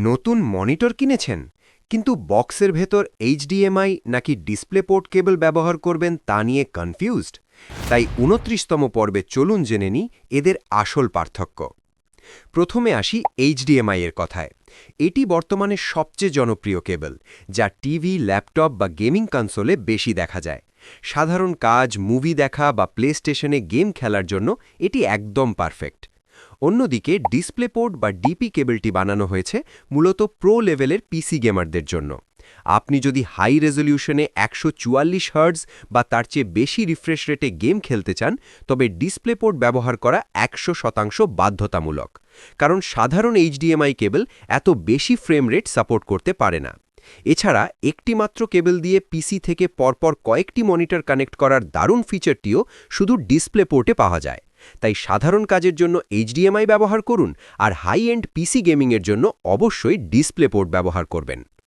নতুন মনিটর কিনেছেন, কিন্তু বক্সের ভেতর এইচডিএমআই নাকি ডিসপ্লে পোর্ট কেবল ব্যবহার করবেন তা নিয়ে কনফিউজড? তাই ২৯তম পর্বে চলুন জেনে নিই এদের আসল পার্থক্য। প্রথমে আসি এইচডিএমআই এর কথায়। এটি বর্তমানে সবচেয়ে জনপ্রিয় কেবল, যা টিভি, ল্যাপটপ বা গেমিং কনসোলে বেশি দেখা যায়। সাধারণ কাজ, মুভি দেখা বা প্লে স্টেশনে গেম খেলার জন্য এটি একদম পারফেক্ট। অন্যদিকে ডিসপ্লে পোর্ট বা ডিপি কেবলটি বানানো হয়েছে মূলত প্রো লেভেলের পিসি গেমারদের জন্য। আপনি যদি হাই রেজলিউশনে ১৪৪ হার্টজ বা তার চেয়ে বেশি রিফ্রেশ রেটে গেম খেলতে চান, তবে ডিসপ্লে পোর্ট ব্যবহার করা ১০০% বাধ্যতামূলক, কারণ সাধারণ এইচডিএমআই কেবল এত বেশি ফ্রেম রেট সাপোর্ট করতে পারে না। এছাড়া একটি মাত্র কেবল দিয়ে পিসি থেকে পরপর কয়েকটি মনিটর কানেক্ট করার দারুণ ফিচারটিও শুধু ডিসপ্লে পোর্টে পাওয়া যায়। তাই সাধারণ কাজের জন্য এইচডিএমআই ব্যবহার করুন, আর হাই এন্ড পিসি গেমিংয়ের জন্য অবশ্যই ডিসপ্লে পোর্ট ব্যবহার করবেন।